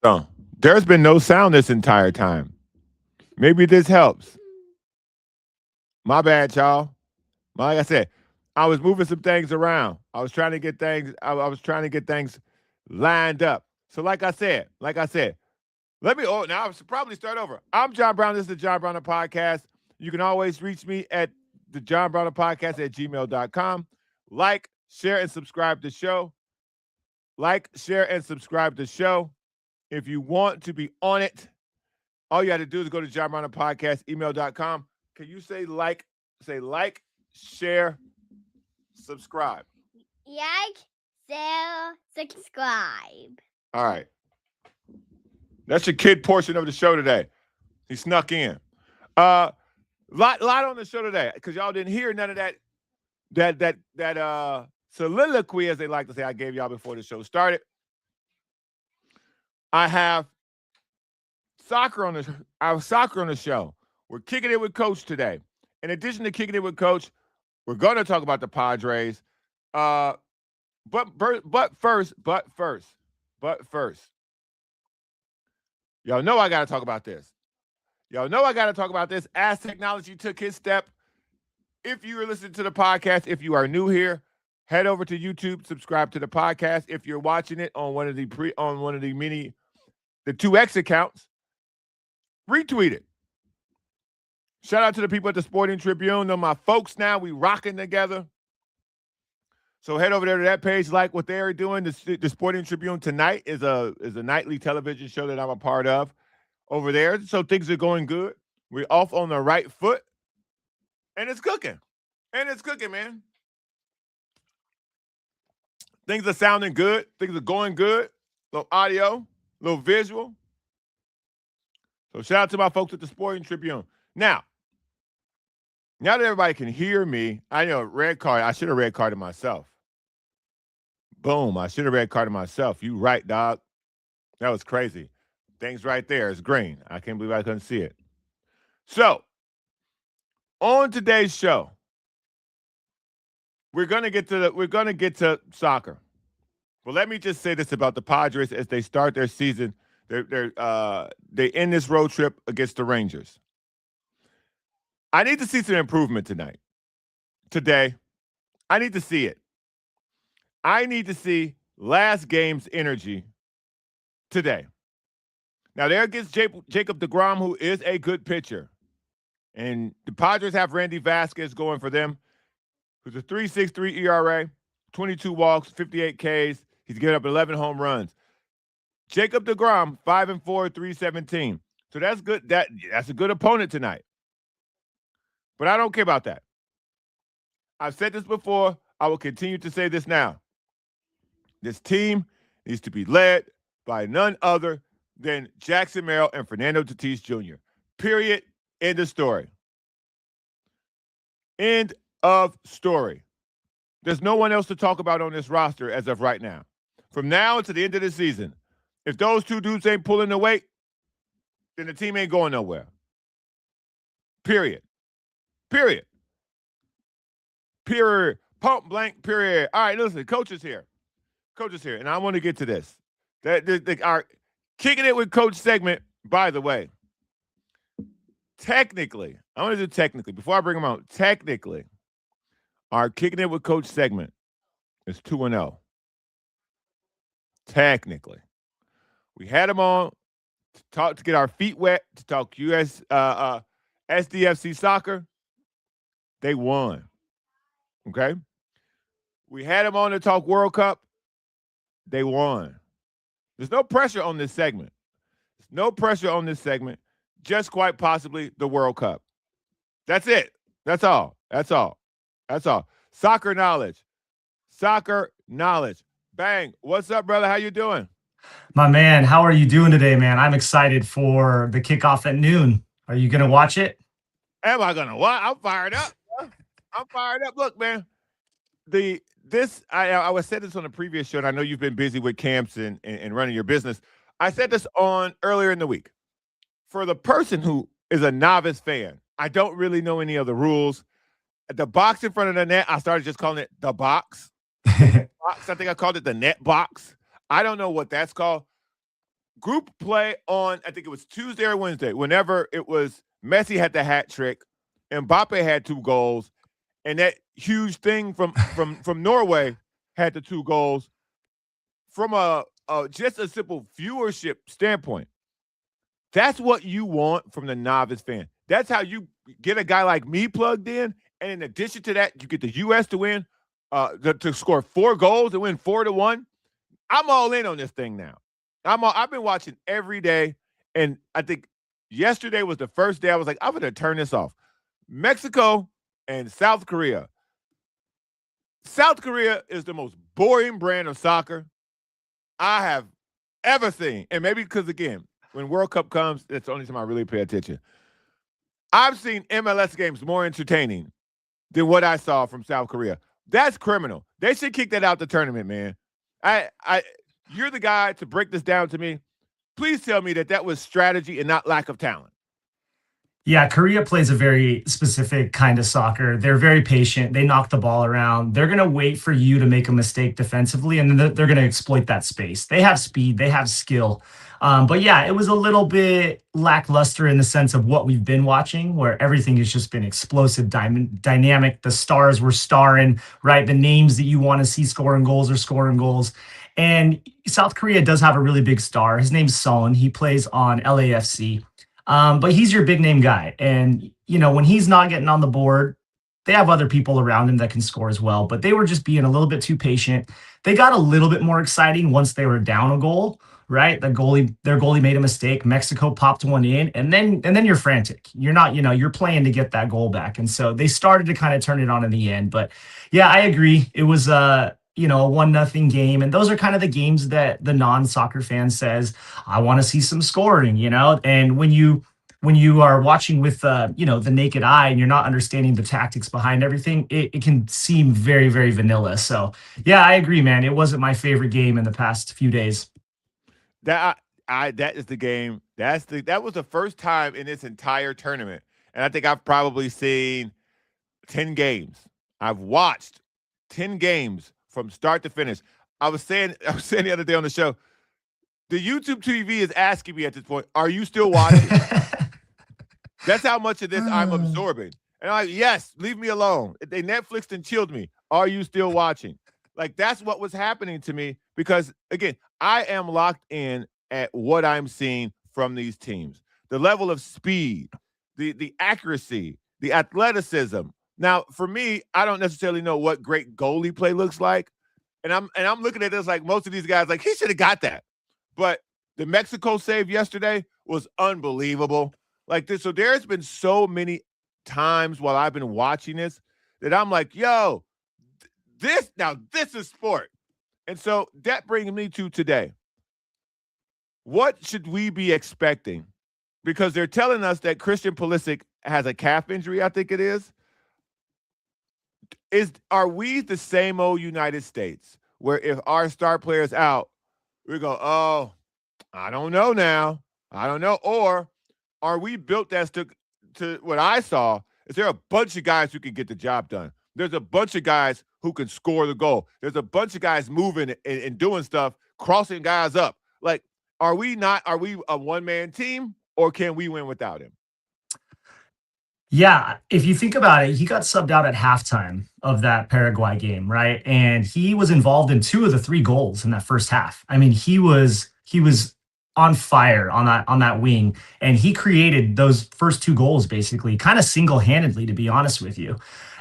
So there's been no sound this entire time. Maybe this helps. My bad, y'all. Like I said, I was moving some things around. I was trying to get things. I was trying to get things lined up. So, like I said, let me. Oh, now I should probably start over. I'm John Brown. This is the John Browner Podcast. You can always reach me at the John Browner Podcast at gmail.com. Like, share, and subscribe to the show. Like, share, and subscribe to the show. If you want to be on it, all you have to do is go to John Browner Podcast, email.com. Can you say like, share, subscribe? Like, share, subscribe. All right. That's your kid portion of the show today. He snuck in. Lot on the show today because y'all didn't hear none of that soliloquy, as they like to say, I gave y'all before the show started. I have soccer on the show. We're kicking it with Coach today. In addition to kicking it with Coach, we're going to talk about the Padres. But first, y'all know I got to talk about this. As technology took his step. If you are listening to the podcast, if you are new here, head over to YouTube, subscribe to the podcast. If you're watching it on one of the 2X accounts, retweet it. Shout out to the people at the Sporting Tribune. They're my folks now. We rocking together. So head over there to that page, like what they're doing. The Sporting Tribune tonight is a nightly television show that I'm a part of over there. So things are going good. We're off on the right foot. And it's cooking. Man. Things are sounding good. Things are going good. Little audio, little visual. So shout out to my folks at the Sporting Tribune. Now that everybody can hear me, I know red card. I should have red carded myself. Boom. I should have red carded myself. You right, dog. That was crazy. Things right there is green. I can't believe I couldn't see it. So, on today's show, we're gonna get to soccer. Well, let me just say this about the Padres as they start their season. They end this road trip against the Rangers. I need to see some improvement today. I need to see it. I need to see last game's energy today. Now, they're against Jacob deGrom, who is a good pitcher. And the Padres have Randy Vasquez going for them, who's a 3.63 ERA, 22 walks, 58 Ks. He's given up 11 home runs. Jacob deGrom, 5-4, 3.17. So that's good. That's a good opponent tonight. But I don't care about that. I've said this before. I will continue to say this now. This team needs to be led by none other than Jackson Merrill and Fernando Tatis Jr. Period. End of story. End of story. There's no one else to talk about on this roster as of right now. From now to the end of the season, if those two dudes ain't pulling the weight, then the team ain't going nowhere. Period. Pump blank, period. All right, listen, Coach is here, and I want to get to this. Our Kicking It with Coach segment, by the way, technically, I want to do technically, before I bring them out, technically, our Kicking It with Coach segment is 2-0. Technically. We had them on to get our feet wet, to talk SDFC soccer. They won. Okay? We had them on to talk World Cup. They won. There's no pressure on this segment. Just quite possibly the World Cup. That's it. That's all. Soccer knowledge. Bang. What's up, brother? How you doing? My man, how are you doing today, man? I'm excited for the kickoff at noon. Are you going to watch it? Am I going to watch? I'm fired up. Look, man, I said this on a previous show, and I know you've been busy with camps and running your business. I said this on earlier in the week. For the person who is a novice fan, I don't really know any of the rules. The box in front of the net, I started just calling it the box. I think I called it the net box. I don't know what that's called. group play on, I think it was Tuesday or Wednesday, whenever it was Messi had the hat trick, Mbappe had 2 goals, and that huge thing from Norway had the 2 goals. From a just a simple viewership standpoint, that's what you want from the novice fan. That's how you get a guy like me plugged in, and in addition to that, you get the U.S. to win, to score 4 goals and win 4-1. I'm all in on this thing now. I've been watching every day, and I think yesterday was the first day I was like, I'm gonna turn this off. Mexico and South Korea. South Korea is the most boring brand of soccer I have ever seen. And maybe because, again, when World Cup comes, that's the only time I really pay attention. I've seen MLS games more entertaining than what I saw from South Korea. That's criminal. They should kick that out the tournament, man. You're the guy to break this down to me. Please tell me that was strategy and not lack of talent. Yeah, Korea plays a very specific kind of soccer. They're very patient. They knock the ball around. They're going to wait for you to make a mistake defensively, and then they're going to exploit that space. They have speed, they have skill. But yeah, it was a little bit lackluster in the sense of what we've been watching, where everything has just been explosive, dynamic. The stars were starring, right? The names that you want to see scoring goals are scoring goals. And South Korea does have a really big star. His name's Son. He plays on LAFC. But he's your big name guy. And, when he's not getting on the board, they have other people around him that can score as well. But they were just being a little bit too patient. They got a little bit more exciting once they were down a goal, right? Their goalie made a mistake. Mexico popped one in, and then you're frantic. You're not, you're playing to get that goal back. And so they started to kind of turn it on in the end. But yeah, I agree. It was a 1-0 game. And those are kind of the games that the non-soccer fan says, I want to see some scoring, and when you are watching with, the naked eye and you're not understanding the tactics behind everything, it can seem very, very vanilla. So yeah, I agree, man. It wasn't my favorite game in the past few days. That is the game. That was the first time in this entire tournament. And I think I've probably seen 10 games. I've watched 10 games from start to finish. I was saying the other day on the show, the YouTube TV is asking me at this point, are you still watching? That's how much of this I'm absorbing. And I'm like, yes, leave me alone. They Netflixed and chilled me. Are you still watching? Like, that's what was happening to me because, again, I am locked in at what I'm seeing from these teams. The level of speed, the accuracy, the athleticism. Now, for me, I don't necessarily know what great goalie play looks like. And I'm looking at this like most of these guys, like, he should have got that. But the Mexico save yesterday was unbelievable. Like this, so there's been so many times while I've been watching this that I'm like, yo, this is sport. And so that brings me to today. What should we be expecting? Because they're telling us that Christian Pulisic has a calf injury, I think it is. Are we the same old United States where if our star player's out, we go, oh, I don't know now. I don't know. Or are we built as to what I saw? Is there a bunch of guys who can get the job done? There's a bunch of guys who can score the goal. There's a bunch of guys moving and doing stuff, crossing guys up. Like, are we a one-man team, or can we win without him? Yeah, if you think about it, he got subbed out at halftime of that Paraguay game, right? And he was involved in 2 of the 3 goals in that first half. I mean, he was on fire on that wing, and he created those first 2 goals basically kind of single-handedly, to be honest with you.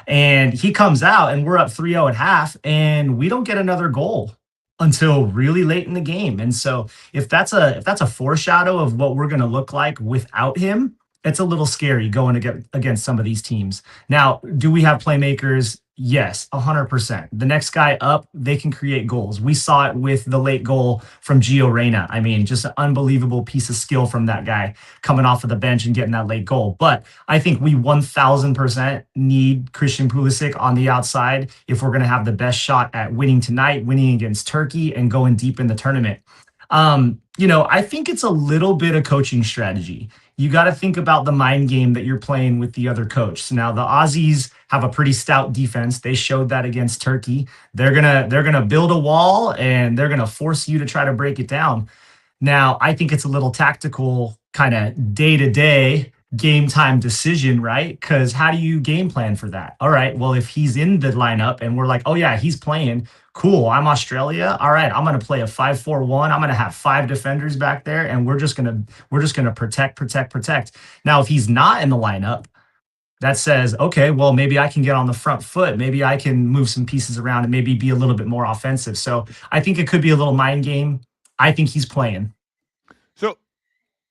And he comes out and we're up 3-0 at half, and we don't get another goal until really late in the game. And so if that's a foreshadow of what we're going to look like without him, it's a little scary going against some of these teams. Now, do we have playmakers? Yes, 100%. The next guy up, they can create goals. We saw it with the late goal from Gio Reyna. I mean, just an unbelievable piece of skill from that guy coming off of the bench and getting that late goal. But I think we 1,000% need Christian Pulisic on the outside if we're going to have the best shot at winning tonight, winning against Turkey, and going deep in the tournament. I think it's a little bit of coaching strategy. You got to think about the mind game that you're playing with the other coach. So now the Aussies have a pretty stout defense. They showed that against Turkey. They're gonna build a wall, and they're gonna force you to try to break it down. Now, I think it's a little tactical kind of day to day game time decision, right? Because how do you game plan for that? All right, well, if he's in the lineup and we're like, oh, yeah, he's playing, cool. I'm Australia. All right, I'm going to play a 5-4-1. I'm going to have five defenders back there and we're just going to protect, protect, protect. Now, if he's not in the lineup, that says, okay, well, maybe I can get on the front foot. Maybe I can move some pieces around and maybe be a little bit more offensive. So I think it could be a little mind game. I think he's playing. So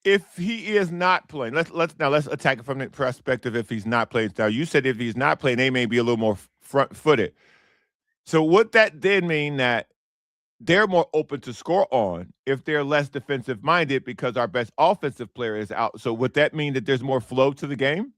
if he is not playing, let's attack it from the perspective if he's not playing. Now you said if he's not playing, they may be a little more front footed. So would that then mean that they're more open to score on if they're less defensive minded because our best offensive player is out? So would that mean that there's more flow to the game?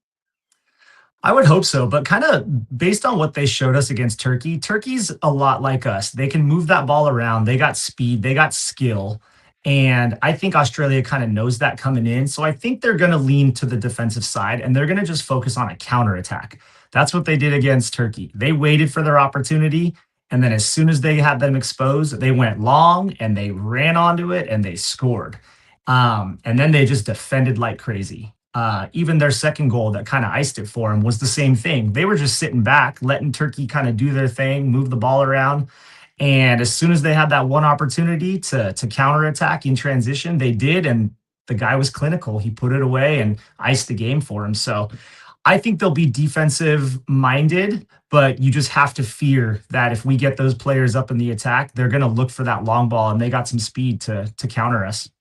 I would hope so, but kind of based on what they showed us against Turkey, Turkey's a lot like us. They can move that ball around. They got speed, they got skill. And I think Australia kind of knows that coming in. So I think they're going to lean to the defensive side and they're going to just focus on a counterattack. That's what they did against Turkey. They waited for their opportunity. And then as soon as they had them exposed, they went long and they ran onto it and they scored. And then they just defended like crazy. Even their second goal that kind of iced it for them was the same thing. They were just sitting back, letting Turkey kind of do their thing, move the ball around. And as soon as they had that one opportunity to counterattack in transition, they did. And the guy was clinical. He put it away and iced the game for him. So I think they'll be defensive minded, but you just have to fear that if we get those players up in the attack, they're going to look for that long ball and they got some speed to counter us.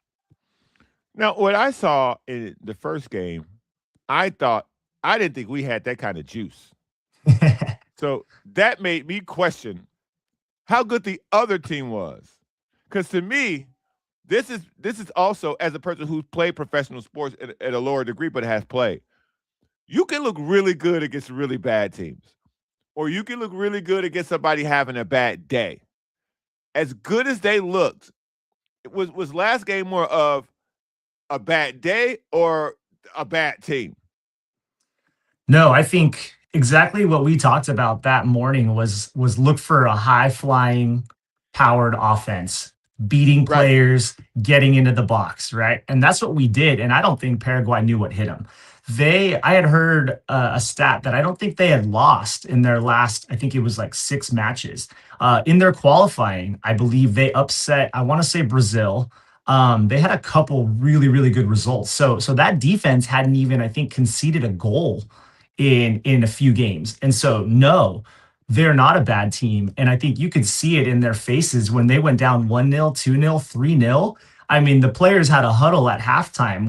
Now, what I saw in the first game, I didn't think we had that kind of juice. So that made me question how good the other team was. Because to me, this is also as a person who's played professional sports at a lower degree but has played. You can look really good against really bad teams, or you can look really good against somebody having a bad day. As good as they looked, was last game more of a bad day or a bad team? No, I think exactly what we talked about that morning was look for a high flying powered offense, beating Right. players, getting into the box, right? And that's what we did. And I don't think Paraguay knew what hit them. I had heard a stat that I don't think they had lost in their last, I think it was like 6 matches. In their qualifying, I believe they upset, I want to say Brazil. They had a couple really, really good results. So that defense hadn't even, I think, conceded a goal in a few games. And so no, they're not a bad team. And I think you could see it in their faces when they went down 1-0, 2-0, 3-0. I mean, the players had a huddle at halftime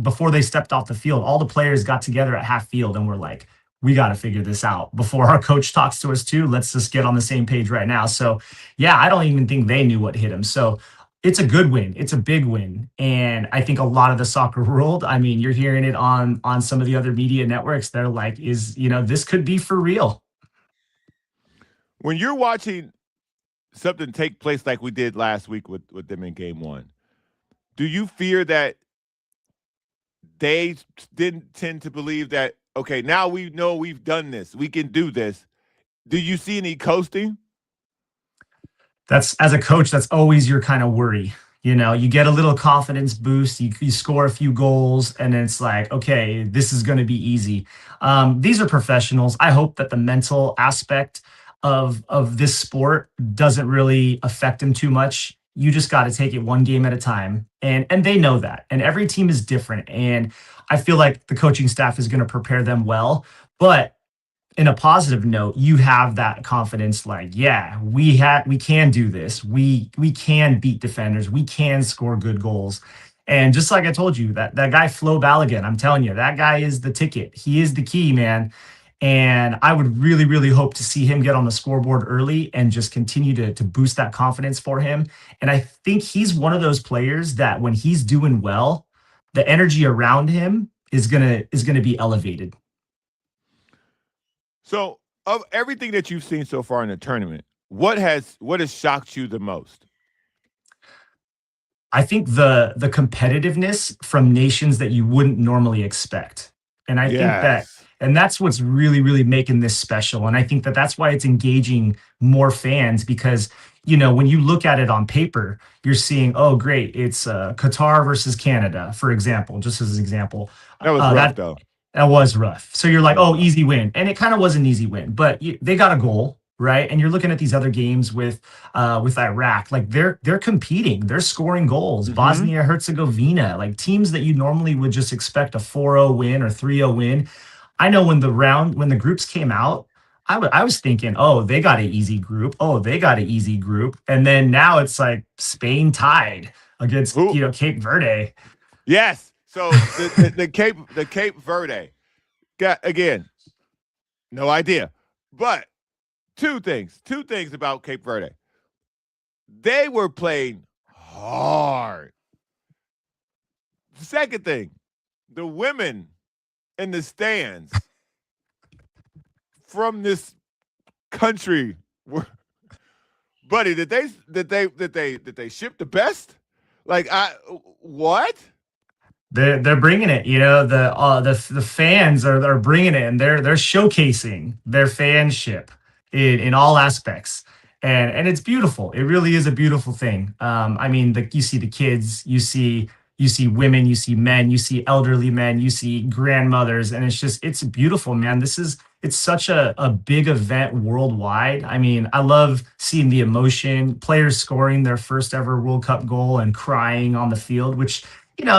before they stepped off the field. All the players got together at half field and were like, we got to figure this out before our coach talks to us too. Let's just get on the same page right now. So yeah, I don't even think they knew what hit them. So it's a good win. It's a big win. And I think a lot of the soccer world, I mean, you're hearing it on some of the other media networks. They're like, this could be for real. When you're watching something take place like we did last week with them in game one, do you fear that they didn't tend to believe that, okay, now we know we've done this, we can do this? Do you see any coasting? That's as a coach, that's always your kind of worry. You get a little confidence boost, you score a few goals, and it's like, okay, this is going to be easy. These are professionals. I hope that the mental aspect of this sport doesn't really affect them too much. You just got to take it one game at a time, and they know that. And every team is different, and I feel like the coaching staff is going to prepare them well, but in a positive note, you have that confidence like, yeah, we can do this. We can beat defenders. We can score good goals. And just like I told you, that guy Flo Balogun, I'm telling you, that guy is the ticket. He is the key, man. And I would really, really hope to see him get on the scoreboard early and just continue to boost that confidence for him. And I think he's one of those players that when he's doing well, the energy around him is gonna be elevated. So, of everything that you've seen so far in the tournament, what has shocked you the most? I think the competitiveness from nations that you wouldn't normally expect. And I think that Yes. And that's what's really, really making this special. And I think that that's why it's engaging more fans because, when you look at it on paper, you're seeing, oh, great, it's Qatar versus Canada, for example, just as an example. That was rough, That though. that was rough. So you're That like, was oh, rough. easy win. And it kind of was an easy win, but they got a goal, right? And you're looking at these other games with Iraq, like they're competing, they're scoring goals. Mm-hmm. Bosnia Herzegovina, like teams that you normally would just expect a 4-0 win or 3-0 win. I know when the groups came out, I was thinking, oh, they got an easy group. Oh, they got an easy group. And then now it's like Spain tied against, Who? Cape Verde. Yes. So the Cape Verde got again, no idea. But two things about Cape Verde. They were playing hard. Second thing, the women in the stands from this country were, buddy, did they ship the best? Like what? They're bringing it. The fans are bringing it, and they're showcasing their fanship in all aspects, and it's beautiful. It really is a beautiful thing. I mean, you see the kids, you see women, you see men, you see elderly men, you see grandmothers, and it's beautiful, man. It's such a big event worldwide. I mean, I love seeing the emotion, players scoring their first ever World Cup goal and crying on the field, which,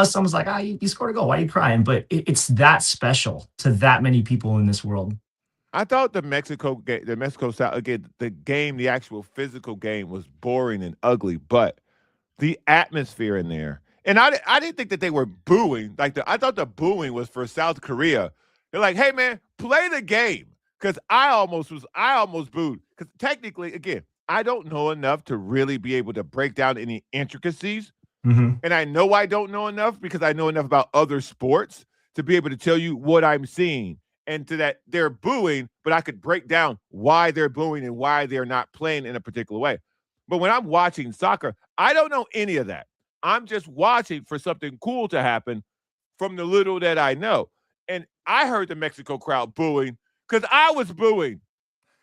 someone's like, you scored a goal. Why are you crying? But it's that special to that many people in this world. I thought the Mexico South again, the actual physical game was boring and ugly, but the atmosphere in there, and I didn't think that they were booing. I thought the booing was for South Korea. They're like, hey man, play the game, because I almost booed, because technically, again, I don't know enough to really be able to break down any intricacies. Mhm. And I know I don't know enough because I know enough about other sports to be able to tell you what I'm seeing. And to that, they're booing, but I could break down why they're booing and why they're not playing in a particular way. But when I'm watching soccer, I don't know any of that. I'm just watching for something cool to happen from the little that I know. And I heard the Mexico crowd booing because I was booing.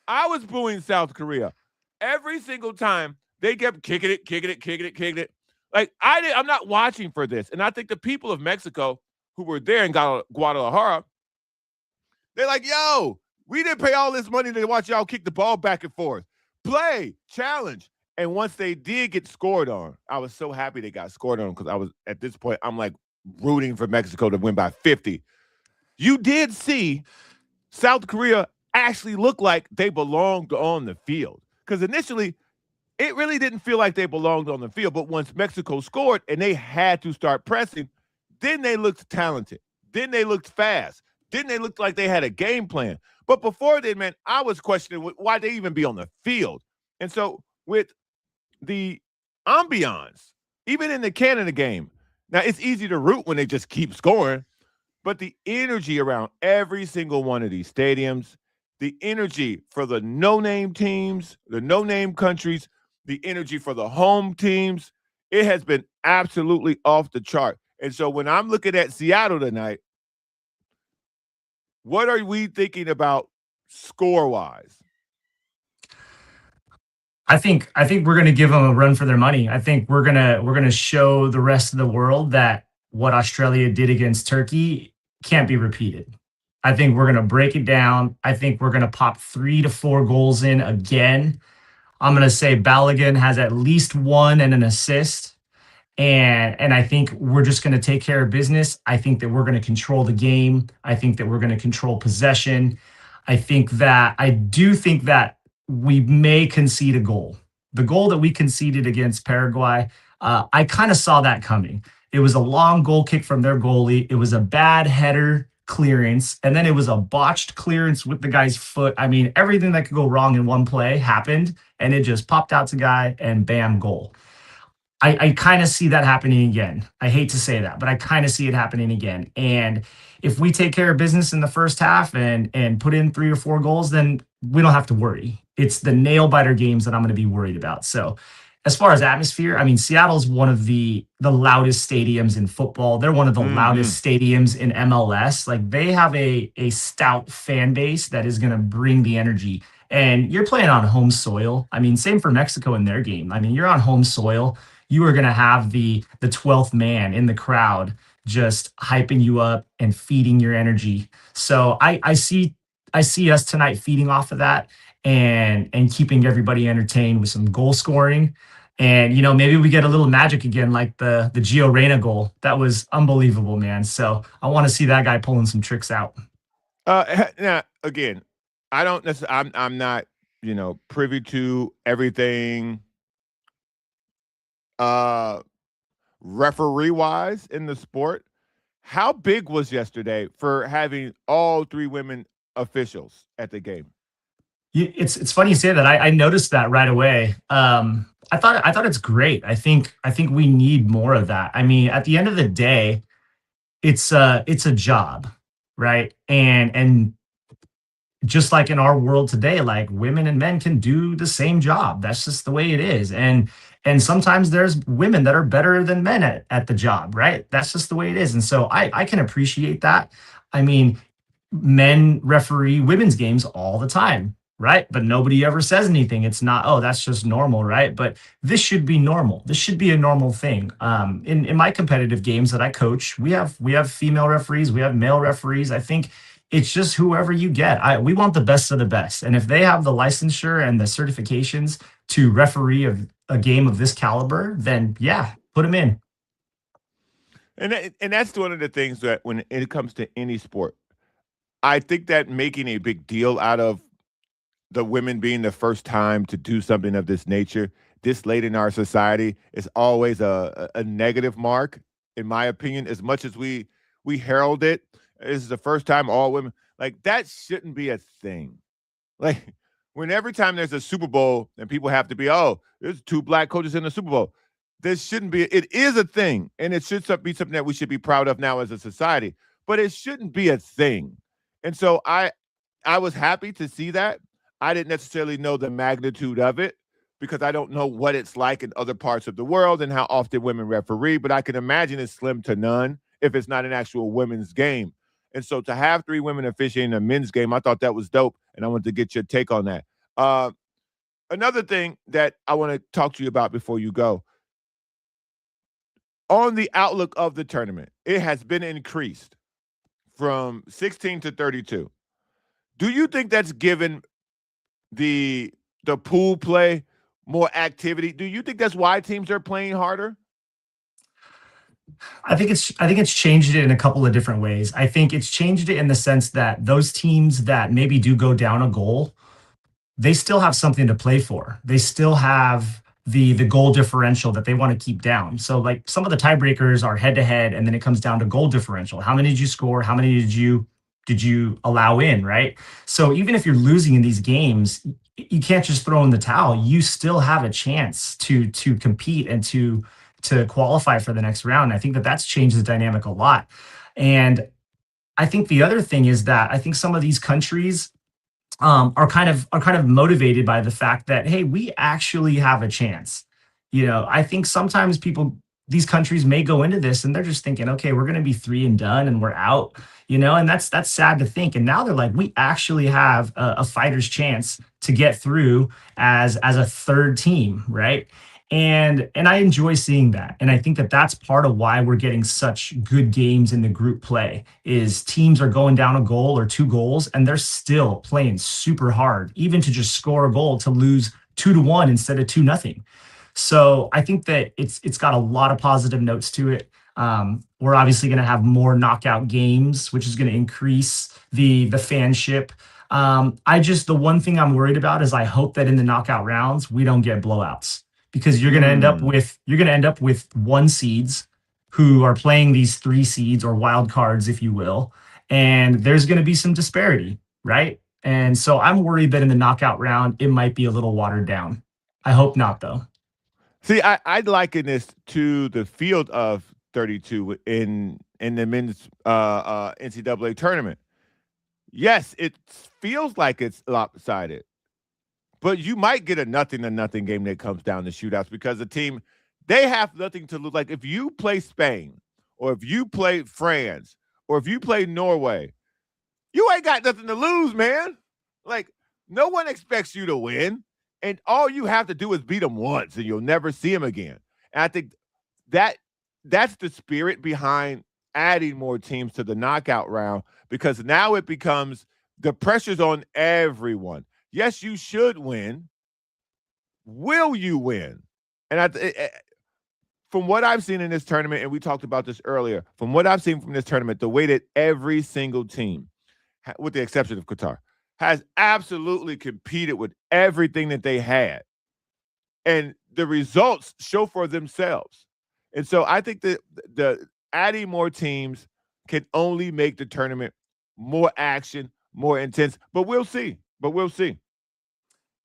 I was booing South Korea every single time they kept kicking it. Like I'm not watching for this, and I think the people of Mexico who were there in Guadalajara, they're like, "Yo, we didn't pay all this money to watch y'all kick the ball back and forth, play, challenge." And once they did get scored on, I was so happy they got scored on because I was at this point, I'm like rooting for Mexico to win by 50. You did see South Korea actually look like they belonged on the field because initially it really didn't feel like they belonged on the field. But once Mexico scored and they had to start pressing, then they looked talented. Then they looked fast. Then they looked like they had a game plan. But before then, man, I was questioning why they even be on the field. And so with the ambiance, even in the Canada game, now it's easy to root when they just keep scoring, but the energy around every single one of these stadiums, the energy for the no-name teams, the no-name countries, the energy for the home teams, it has been absolutely off the chart. And so when I'm looking at Seattle tonight, what are we thinking about score-wise? I think we're going to give them a run for their money. I think we're going to show the rest of the world that what Australia did against Turkey can't be repeated. I think we're going to break it down. I think we're going to pop 3 to 4 goals in again. I'm going to say Balogun has at least one and an assist. And I think we're just going to take care of business. I think that we're going to control the game. I think that we're going to control possession. I do think that we may concede a goal. The goal that we conceded against Paraguay, I kind of saw that coming. It was a long goal kick from their goalie. It was a bad header clearance, and then it was a botched clearance with the guy's foot. I mean, everything that could go wrong in one play happened, and it just popped out to guy, and bam, goal. I kind of see that happening again. I hate to say that, but I kind of see it happening again. And if we take care of business in the first half and put in 3 or 4 goals, then we don't have to worry. It's the nail biter games that I'm going to be worried about. So as far as atmosphere, I mean, Seattle's one of the loudest stadiums in football. They're one of the Hmm. loudest stadiums in MLS. Like they have a stout fan base that is going to bring the energy. And you're playing on home soil. I mean, same for Mexico in their game. I mean, you're on home soil. You are going to have the 12th man in the crowd just hyping you up and feeding your energy. So I see us tonight feeding off of that and keeping everybody entertained with some goal scoring. And maybe we get a little magic again, like the Gio Reyna goal. That was unbelievable, man. So I want to see that guy pulling some tricks out. Now again, I don't necessarily. I'm not privy to everything uh referee wise in the sport. How big was yesterday for having all three women officials at the game? It's funny you say that. I noticed that right away. I thought it's great. I think we need more of that. I mean, at the end of the day, it's a job, right? And just like in our world today, like women and men can do the same job. That's just the way it is. And sometimes there's women that are better than men at the job, right? That's just the way it is. And so I can appreciate that. I mean, men referee women's games all the time, right? But nobody ever says anything. It's not, oh, that's just normal, right? But this should be normal. This should be a normal thing. In my competitive games that I coach, we have female referees, we have male referees. I think it's just whoever you get. We want the best of the best, and if they have the licensure and the certifications to referee a game of this caliber, then yeah, put them in. And that's one of the things that when it comes to any sport, I think that making a big deal out of the women being the first time to do something of this nature this late in our society is always a negative mark, in my opinion. As much as we herald it, this is the first time all women like that shouldn't be a thing. Like when every time there's a Super Bowl and people have to be, oh, there's two black coaches in the Super Bowl. This shouldn't be. It is a thing, and it should be something that we should be proud of now as a society. But it shouldn't be a thing. And so I was happy to see that. I didn't necessarily know the magnitude of it because I don't know what it's like in other parts of the world and how often women referee, but I can imagine it's slim to none if it's not an actual women's game. And so to have three women officiating a men's game, I thought that was dope, and I wanted to get your take on that. Uh, Another thing that I want to talk to you about before you go on the outlook of the tournament, it has been increased from 16 to 32. Do you think that's given the pool play more activity? Do you think that's why teams are playing harder? I think it's changed it in a couple of different ways. I think it's changed it in the sense that those teams that maybe do go down a goal, they still have something to play for. They still have the goal differential that they want to keep down. So like some of the tiebreakers are head to head, and then it comes down to goal differential. How many did you score? How many did you allow in? Right. So even if you're losing in these games, you can't just throw in the towel. You still have a chance to compete and to qualify for the next round. I think that that's changed the dynamic a lot. And I think the other thing is that I think some of these countries are kind of motivated by the fact that hey, we actually have a chance. I think sometimes these countries may go into this and they're just thinking, okay, we're going to be three and done and we're out. And that's sad to think. And now they're like, we actually have a fighter's chance to get through as a third team, right? And I enjoy seeing that. And I think that that's part of why we're getting such good games in the group play is teams are going down a goal or two goals and they're still playing super hard, even to just score a goal to lose 2-1 instead of 2-0. So I think that it's got a lot of positive notes to it. We're obviously going to have more knockout games, which is going to increase the fanship. The one thing I'm worried about is I hope that in the knockout rounds we don't get blowouts because Mm. you're going to end up with one seeds who are playing these three seeds or wild cards, if you will, and there's going to be some disparity, right? And so I'm worried that in the knockout round it might be a little watered down. I hope not, though. See, I'd liken this to the field of 32 in the men's NCAA tournament. Yes, it feels like it's lopsided, but you might get a 0-0 game that comes down to shootouts because the team, they have nothing to lose. Like if you play Spain or if you play France or if you play Norway, you ain't got nothing to lose, man. Like no one expects you to win, and all you have to do is beat them once, and you'll never see them again. And I think that's the spirit behind adding more teams to the knockout round because now it becomes the pressure's on everyone. Yes, you should win. Will you win? And from what I've seen in this tournament, and we talked about this earlier, from what I've seen from this tournament, the way that every single team, with the exception of Qatar, has absolutely competed with everything that they had. And the results show for themselves. And so I think that the adding more teams can only make the tournament more action, more intense. But we'll see.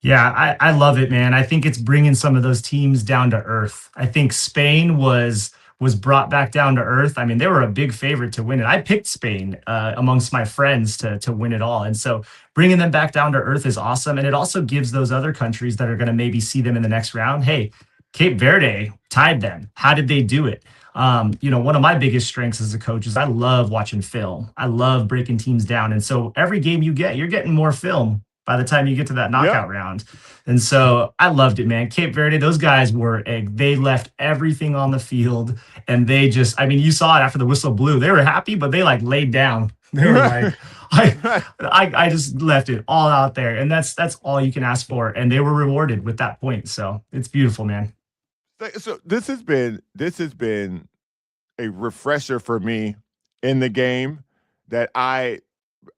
Yeah, I love it, man. I think it's bringing some of those teams down to earth. I think Spain was brought back down to earth. I mean, they were a big favorite to win it. I picked Spain amongst my friends to win it all, and so bringing them back down to earth is awesome. And it also gives those other countries that are going to maybe see them in the next round, hey, Cape Verde tied them. How did they do it? One of my biggest strengths as a coach is I love watching film. I love breaking teams down, and so every game you get, you're getting more film by the time you get to that knockout round. And so I loved it, man. Cape Verde, those guys they left everything on the field and they just, I mean, you saw it after the whistle blew. They were happy, but they like laid down. They were like, I just left it all out there. And that's all you can ask for. And they were rewarded with that point. So it's beautiful, man. So this has been a refresher for me in the game that I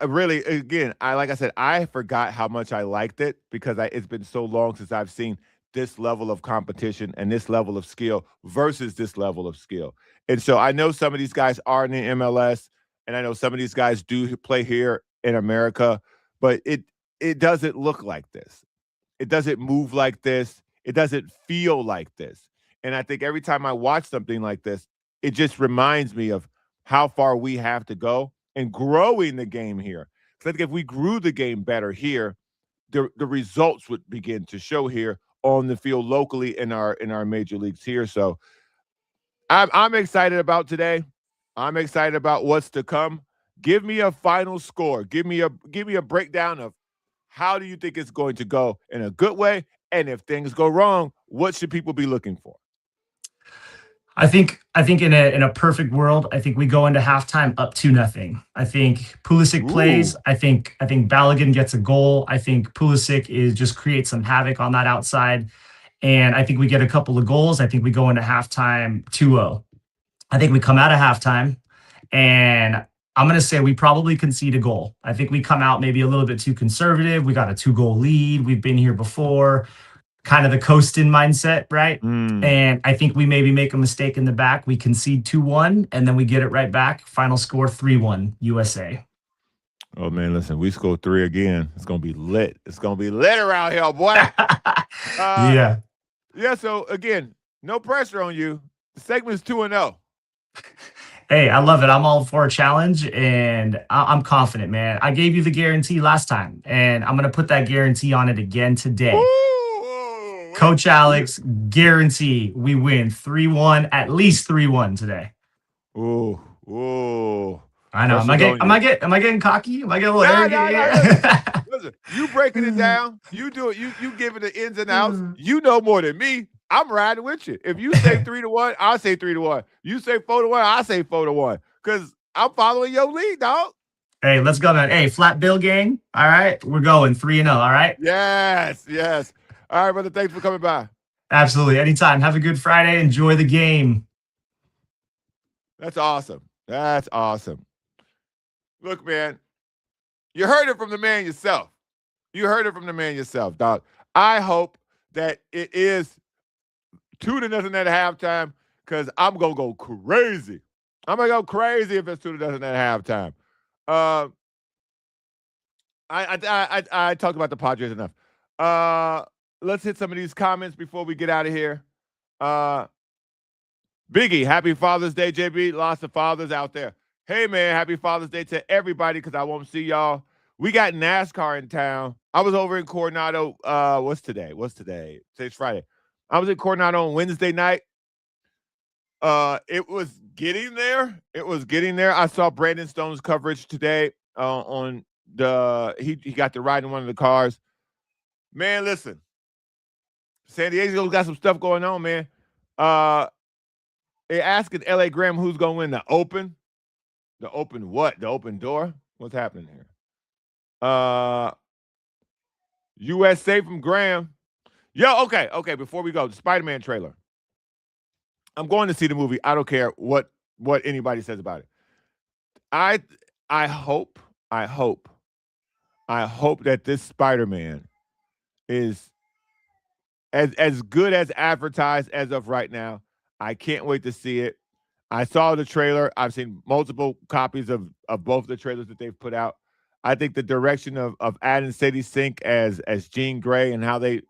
really, again, like I said, I forgot how much I liked it because it's been so long since I've seen this level of competition and this level of skill versus this level of skill. And so I know some of these guys are in the MLS, and I know some of these guys do play here in America, but it doesn't look like this. It doesn't move like this. It doesn't feel like this. And I think every time I watch something like this, it just reminds me of how far we have to go and growing the game here. Because I think if we grew the game better here, the results would begin to show here on the field locally in our major leagues here. So I'm excited about today. I'm excited about what's to come. Give me a final score. Give me a breakdown of how do you think it's going to go in a good way, and if things go wrong, what should people be looking for? I think in a perfect world, I think we go into halftime up 2-0. I think Pulisic plays. I think Balogun gets a goal. I think Pulisic just creates some havoc on that outside. And I think we get a couple of goals. I think we go into halftime 2-0. I think we come out of halftime and I'm going to say we probably concede a goal. I think we come out maybe a little bit too conservative. We got a 2-goal lead. We've been here before. Kind of the coasting mindset, right? And I think we maybe make a mistake in the back. We concede 2-1, and then we get it right back. Final score 3-1 USA. Oh, man, listen, we score 3 again. It's going to be lit. It's going to be lit around here, boy. Yeah. Yeah, so, again, no pressure on you. The segment is 2-0. Hey, I love it. I'm all for a challenge, and I'm confident, man. I gave you the guarantee last time, and I'm going to put that guarantee on it again today. Coach Alex, guarantee we win 3-1, at least 3-1 today. Ooh. I know. Am I getting cocky? Am I getting a little arrogant? Listen, you breaking it down. You do it. You giving the ins and outs. You know more than me. I'm riding with you. If you say 3-1, I'll say 3-1. You say 4-1, I say 4-1. Because I'm following your lead, dog. Hey, let's go, man. Hey, flat bill gang. All right. We're going 3-0. All right. Yes. All right, brother. Thanks for coming by. Absolutely. Anytime. Have a good Friday. Enjoy the game. That's awesome. Look, man, you heard it from the man yourself. Dog. I hope that it is 2-0 at halftime because I'm going to go crazy. I'm going to go crazy if it's 2-0 at halftime. I talked about the Padres enough. Let's hit some of these comments before we get out of here. Biggie, happy Father's Day, JB. Lots of fathers out there. Hey, man, happy Father's Day to everybody because I won't see y'all. We got NASCAR in town. I was over in Coronado. What's today? Today's Friday. I was in Coronado on Wednesday night. It was getting there. I saw Brandon Stone's coverage today on he got to ride in one of the cars. Man, listen. San Diego's got some stuff going on, man. They're asking LA Graham who's gonna win the Open. The Open what? The Open door? What's happening here? USA from Graham. Yo, okay. Before we go, the Spider-Man trailer. I'm going to see the movie. I don't care what anybody says about it. I hope that this Spider-Man is as good as advertised as of right now. I can't wait to see it. I saw the trailer. I've seen multiple copies of both the trailers that they've put out. I think the direction of adding Sadie Sink as Jean Grey and how they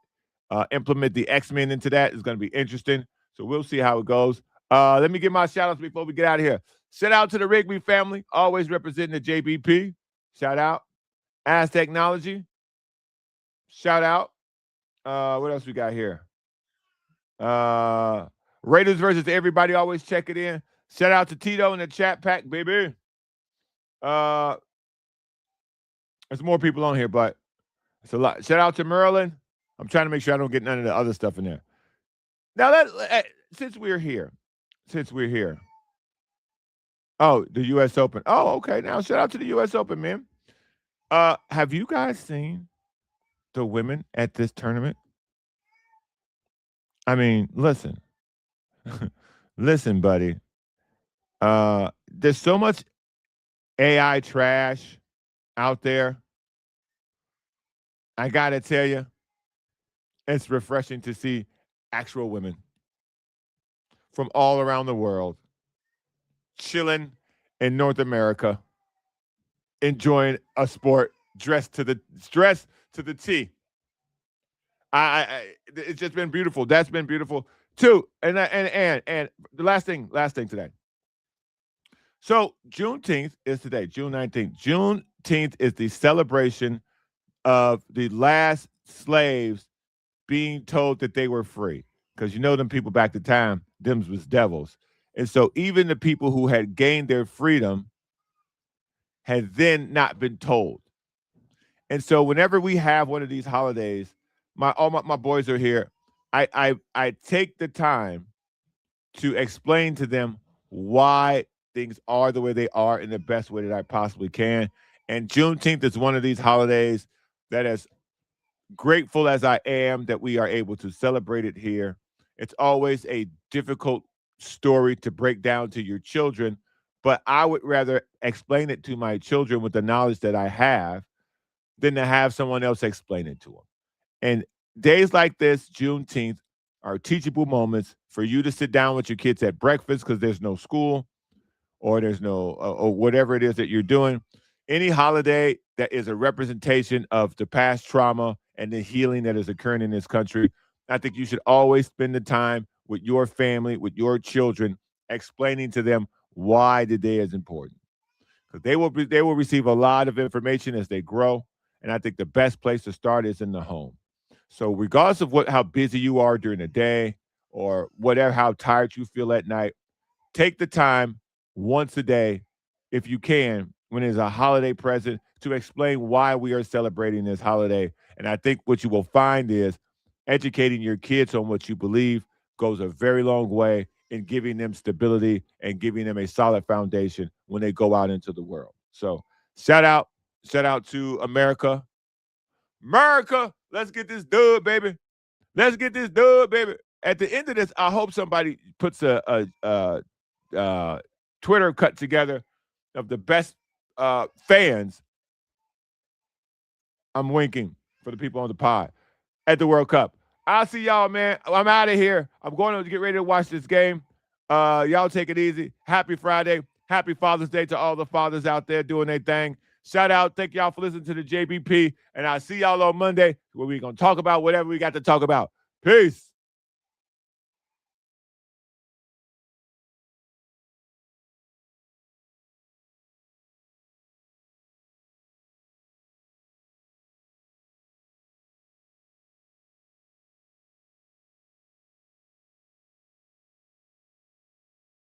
implement the X-Men into that is going to be interesting. So we'll see how it goes. Let me give my shout-outs before we get out of here. Shout out to the Rigby family, always representing the JBP. Shout out. As Technology. Shout out. What else we got here? Raiders versus everybody, always check it in. Shout out to Tito in the chat pack, baby. There's more people on here, but it's a lot. Shout out to Merlin. I'm trying to make sure I don't get none of the other stuff in there. Now, since we're here. Oh, the U.S. Open. Oh, okay. Now, shout out to the U.S. Open, man. Have you guys seen the women at this tournament? I mean, listen. Listen, buddy. There's so much AI trash out there. I got to tell you, it's refreshing to see actual women from all around the world chilling in North America, enjoying a sport dressed to the T. It's just been beautiful. That's been beautiful too. And the last thing today. So Juneteenth is today, June 19th. Juneteenth is the celebration of the last slaves being told that they were free. Because you know them people back to time, them was devils. And so even the people who had gained their freedom had then not been told. And so whenever we have one of these holidays, all my boys are here. I take the time to explain to them why things are the way they are in the best way that I possibly can. And Juneteenth is one of these holidays that, as grateful as I am that we are able to celebrate it here, it's always a difficult story to break down to your children, but I would rather explain it to my children with the knowledge that I have than to have someone else explain it to them. And days like this, Juneteenth, are teachable moments for you to sit down with your kids at breakfast because there's no school or there's no or whatever it is that you're doing. Any holiday that is a representation of the past trauma and the healing that is occurring in this country, I think you should always spend the time with your family, with your children, explaining to them why the day is important. Because they will receive a lot of information as they grow, and I think the best place to start is in the home. So regardless of how busy you are during the day or whatever, how tired you feel at night, take the time once a day, if you can, when there's a holiday present, to explain why we are celebrating this holiday. And I think what you will find is educating your kids on what you believe goes a very long way in giving them stability and giving them a solid foundation when they go out into the world. So shout out to America. America, let's get this dub, baby. Let's get this dub, baby. At the end of this, I hope somebody puts a Twitter cut together of the best fans. I'm winking for the people on the pod at the World Cup. I'll see y'all, man. I'm out of here. I'm going to get ready to watch this game. Y'all take it easy. Happy Friday. Happy Father's Day to all the fathers out there doing their thing. Shout out. Thank y'all for listening to the JBP. And I'll see y'all on Monday where we're going to talk about whatever we got to talk about. Peace.